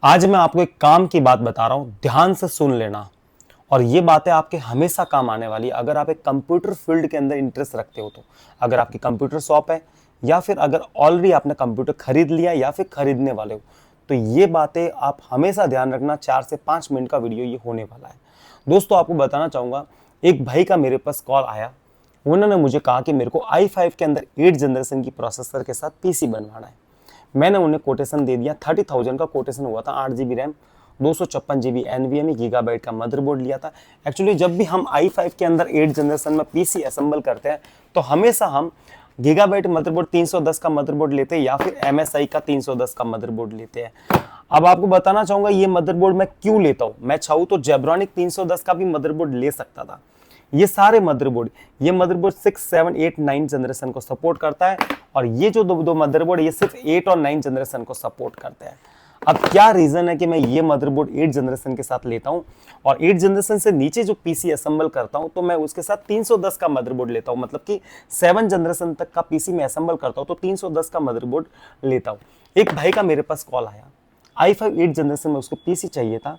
आज मैं आपको एक काम की बात बता रहा हूं, ध्यान से सुन लेना। और ये बातें आपके हमेशा काम आने वाली है अगर आप एक कंप्यूटर फील्ड के अंदर इंटरेस्ट रखते हो तो। अगर आपकी कंप्यूटर शॉप है या फिर अगर ऑलरेडी आपने कंप्यूटर खरीद लिया या फिर खरीदने वाले हो, तो ये बातें आप हमेशा ध्यान रखना। 4 से 5 मिनट का वीडियो ये होने वाला है। दोस्तों, आपको बताना चाहूंगा, एक भाई का मेरे पास कॉल आया। उन्होंने मुझे कहा कि मेरे को i5 के अंदर 8 जनरेशन की प्रोसेसर के साथ पीसी बनवाना है। मैंने उन्हें कोटेशन दे दिया। 30,000 का कोटेशन हुआ था। 8 GB RAM, 256 GB NVMe, gigabyte का मदरबोर्ड लिया था। एक्चुअली जब भी हम i5 के अंदर 8 जनरेशन में पीसी असेंबल करते हैं तो हमेशा हम गीगाबाइट मदरबोर्ड 310 का मदरबोर्ड लेते हैं या फिर MSI का 310 का मदरबोर्ड लेते हैं। अब आपको बताना चाहूंगा ये मदरबोर्ड मैं क्यों लेता हूं। मैं चाहूँ तो जेब्रॉनिक 310 का भी मदरबोर्ड ले सकता था। ये सारे मदरबोर्ड, ये मदरबोर्ड 6, 7, 8, 9 जनरेशन को सपोर्ट करता है और ये जो दो मदरबोर्ड ये सिर्फ 8 और 9 जनरेशन को सपोर्ट करते हैं। अब क्या रीजन है कि मैं ये मदरबोर्ड 8 जनरेशन के साथ लेता हूं और 8 जनरेशन से नीचे जो पीसी असेंबल करता हूं तो मैं उसके साथ 310 का मदरबोर्ड लेता हूं। मतलब कि 7 जनरेशन तक का पीसी में असेंबल करता हूं तो 310 का मदरबोर्ड लेता हूं। एक भाई का मेरे पास कॉल आया, i5 8 जनरेशन में उसको पीसी चाहिए था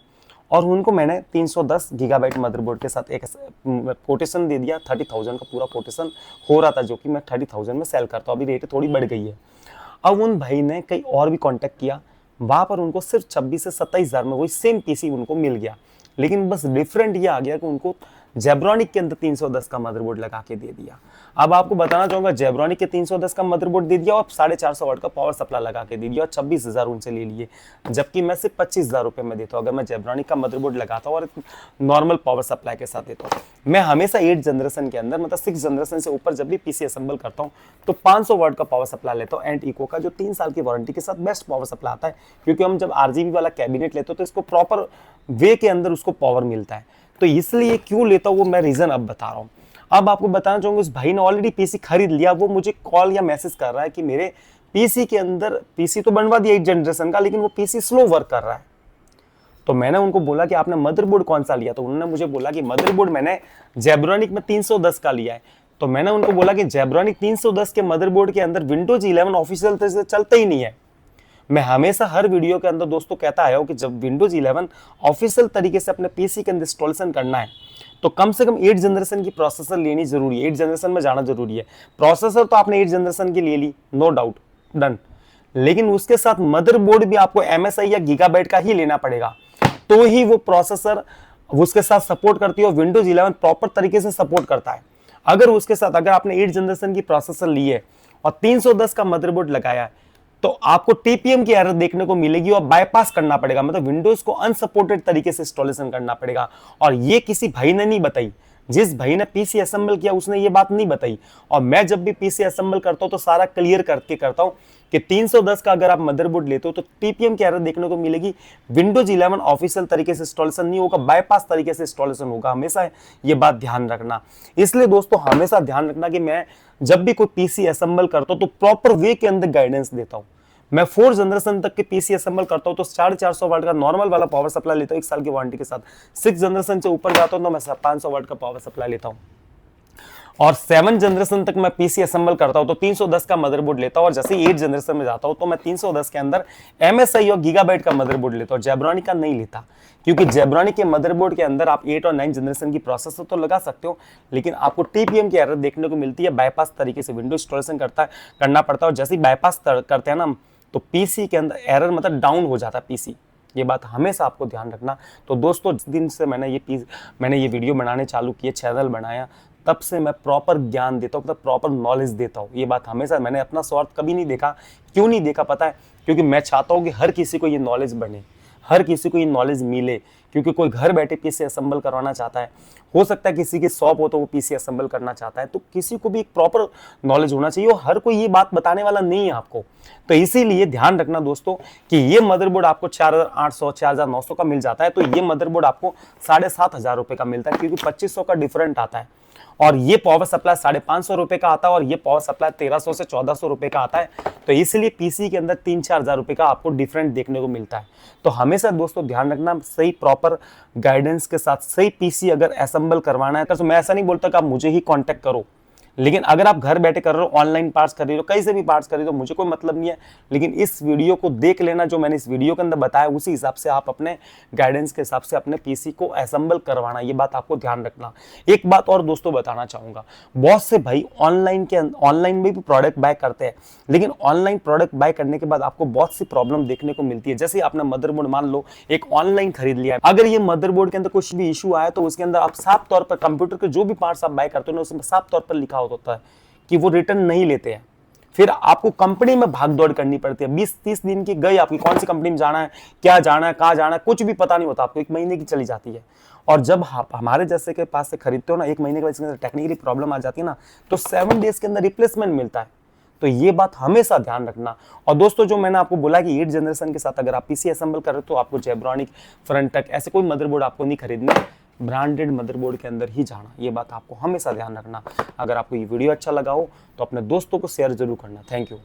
और उनको मैंने 310 गीगाबाइट मदरबोर्ड के साथ एक कोटेशन दे दिया। 30,000 का पूरा कोटेशन हो रहा था, जो कि मैं 30,000 में सेल करता हूँ। अभी रेट थोड़ी बढ़ गई है। अब उन भाई ने कई और भी कांटेक्ट किया, वहां पर उनको सिर्फ 26 से 27 हज़ार में वही सेम पीसी उनको मिल गया। लेकिन बस डिफरेंट ये आ गया कि उनको जेब्रॉनिक के अंदर 310 का मदरबोर्ड लगा के दे दिया। अब आपको बताना चाहूंगा, जेब्रॉनिक के 310 का मदरबोर्ड दे दिया और 450 वाट का पावर सप्लाई लगा के दे दिया और 26,000 उनसे ले लिए, जबकि मैं सिर्फ 25,000 रुपए में देता हूँ अगर मैं जेब्रॉनिक का मदरबोर्ड लगाता हूँ और नॉर्मल पावर सप्लाई के साथ देता हूँ। मैं हमेशा 8 जनरेशन के अंदर, मतलब 6 जनरेशन से ऊपर जब भी पीसी असेंबल करता हूँ तो 500 वाट का पावर सप्लाई लेता हूँ एंड इको का, जो 3 साल की वारंटी के साथ बेस्ट पावर सप्लाई आता है। क्योंकि हम जब RGB वाला कैबिनेट लेते हो तो इसको प्रॉपर वे के अंदर उसको पावर मिलता है। तो इसलिए क्यों लेता हूँ वो मैं रीजन अब बता रहा हूँ। अब आपको बताना चाहूंगा, उस भाई ने ऑलरेडी पीसी खरीद लिया। वो मुझे कॉल या मैसेज कर रहा है कि मेरे पीसी के अंदर, पीसी तो बनवा दिया 8 जनरेशन का, लेकिन वो पीसी स्लो वर्क कर रहा है। तो मैंने उनको बोला कि आपने मदरबोर्ड कौन सा लिया, तो उन्होंने मुझे बोला कि मदरबोर्ड मैंने जेब्रॉनिक में 310 का लिया है। तो मैंने उनको बोला कि जेब्रॉनिक 310 के मदरबोर्ड के अंदर विंडोज 11 ऑफिशियल तरह से चलता ही नहीं है। मैं हमेशा हर वीडियो के अंदर दोस्तों कहता आया हूं कि जब विंडोज 11 ऑफिशियल तरीके से अपने पीसी के अंदर इंस्टॉलेशन करना है तो कम से कम 8 जनरेशन की प्रोसेसर लेनी जरूरी है, 8 जनरेशन में जाना जरूरी है। प्रोसेसर तो आपने 8 जनरेशन की ले ली, नो डाउट, डन, लेकिन उसके साथ मदरबोर्ड भी आपको MSI या गीगाबाइट का ही लेना पड़ेगा, तो ही वो प्रोसेसर उसके साथ सपोर्ट करती है और विंडोज 11 प्रॉपर तरीके से सपोर्ट करता है। अगर उसके साथ अगर आपने 8 जनरेशन की प्रोसेसर ली है और 310 का मदरबोर्ड लगाया है तो आपको TPM की एरर देखने को मिलेगी और बाईपास करना पड़ेगा, मतलब विंडोज को अनसपोर्टेड तरीके से इंस्टॉलेशन करना पड़ेगा। और ये किसी भाई ने नहीं बताई, जिस भाई ने पीसी असेंबल किया उसने ये बात नहीं बताई। और मैं जब भी पीसी असेंबल करता हूं तो सारा क्लियर करके करता हूं कि 310 का अगर आप मदरबोर्ड लेते हो तो TPM की एरर देखने को मिलेगी। विंडोज 11 ऑफिशियल तरीके से इंस्टॉलेशन नहीं होगा, बाईपास तरीके से इंस्टॉलेशन होगा। हमेशा ये बात ध्यान रखना। इसलिए दोस्तों हमेशा ध्यान रखना कि मैं जब भी कोई पीसी असेंबल करता हूं तो प्रॉपर वे के अंदर गाइडेंस देता हूं। मैं 4 जनरेशन तक के पीसी असेंबल करता हूं तो 450 वाट का नॉर्मल वाला पावर सप्लाई लेता हूं 1 साल की वारंटी के साथ। 6 जनरेशन से ऊपर जाता हूं तो मैं 500 वाट का पावर सप्लाई लेता हूं और 7 जनरेशन तक मैं पीसी असेंबल करता हूं तो 310 का मदरबोर्ड लेता हूं और जैसे 8 जनरेशन में जाता हूं तो मैं 310 के अंदर MSI और गीगाबाइट का मदरबोर्ड लेता हूं, जेब्रॉनिक का नहीं लेता। क्योंकि जेब्रॉनिक के मदरबोर्ड के अंदर आप 8 और 9 जनरेशन की प्रोसेसर तो लगा सकते हो, लेकिन आपको TPM की एरर देखने को मिलती है। बाईपास तरीके से विंडो इंस्टॉलेशन करना पड़ता है और जैसे ही बाईपास करते हैं ना तो पीसी के अंदर एरर मतलब डाउन हो जाता है पीसी। ये बात हमेशा आपको ध्यान रखना। तो दोस्तों जिस दिन से मैंने ये वीडियो बनाने चालू किए, चैनल बनाया, तब से मैं प्रॉपर ज्ञान देता हूँ, मतलब प्रॉपर नॉलेज देता हूँ। ये बात हमेशा, मैंने अपना स्वार्थ कभी नहीं देखा। क्यों नहीं देखा पता है? क्योंकि मैं चाहता हूँ कि हर किसी को ये नॉलेज बने, हर किसी को ये नॉलेज मिले। क्योंकि कोई घर बैठे पीसी असेंबल करवाना चाहता है, हो सकता है किसी की शॉप हो तो वो पीसी असेंबल करना चाहता है, तो किसी को भी एक प्रॉपर नॉलेज होना चाहिए और हर कोई ये बात बताने वाला नहीं है आपको। तो इसीलिए ध्यान रखना दोस्तों कि ये मदरबोर्ड आपको 4,800 4,900 का मिल जाता है, तो ये मदरबोर्ड आपको 7,500 रुपए का मिलता है, क्योंकि 2500 का डिफरेंट आता है। और ये पावर सप्लाई 550 रुपए का आता है और ये पावर सप्लाई 1300 से 1400 रुपए का आता है। तो इसलिए पीसी के अंदर 3-4 हज़ार रुपए का आपको डिफरेंट देखने को मिलता है। तो हमेशा दोस्तों ध्यान रखना, सही प्रॉपर गाइडेंस के साथ सही पीसी अगर असेंबल करवाना है तो मैं ऐसा नहीं बोलता कि आप मुझे ही कांटेक्ट करो, लेकिन अगर आप घर बैठे कर रहे हो, ऑनलाइन पार्ट्स खरीद रहे हो, कहीं से भी पार्ट्स खरीदो, मुझे कोई मतलब नहीं है, लेकिन इस वीडियो को देख लेना, जो मैंने इस वीडियो के अंदर बताया उसी हिसाब से आप अपने गाइडेंस के हिसाब से अपने पीसी को असेंबल करवाना, ये बात आपको ध्यान रखना। एक बात और दोस्तों बताना चाहूंगा, बहुत से भाई ऑनलाइन में भी प्रोडक्ट बाय करते हैं, लेकिन ऑनलाइन प्रोडक्ट बाय करने के बाद आपको बहुत सी प्रॉब्लम देखने को मिलती है। जैसे आपने मदरबोर्ड मान लो एक ऑनलाइन खरीद लिया है, अगर ये मदरबोर्ड के अंदर कुछ भी इशू आया तो उसके अंदर आप साफ तौर पर कंप्यूटर के जो भी पार्ट्स आप बाय करते हो उसमें साफ तौर पर लिखा होता है कि वो रिटर्न नहीं लेते हैं। फिर आपको कंपनी में भाग दौड़ करनी पड़ती है, 20-30 दिन की गई, आपकी कौन सी कंपनी में जाना है, क्या जाना है, कहाँ जाना है, कुछ भी पता नहीं होता आपको, 1 महीने की चली जाती है। और जब हमारे जैसे के पास से खरीदते हो ना, 1 महीने के बाद टेक्निकली प्रॉब्लम आ जाती है ना, तो 7 डेज के अंदर रिप्लेसमेंट मिलता है। तो ये बात हमेशा ध्यान रखना। और दोस्तों जो मैंने आपको बोला कि 8 जनरेशन के साथ अगर आप पीसी असेंबल कर रहे हो तो आपको जेब्रॉनिक, फ्रंटक ऐसे कोई मदरबोर्ड आपको नहीं खरीदना, ब्रांडेड मदरबोर्ड के अंदर ही जाना, ये बात आपको हमेशा ध्यान रखना। अगर आपको ये वीडियो अच्छा लगा हो तो अपने दोस्तों को शेयर जरूर करना। Thank you.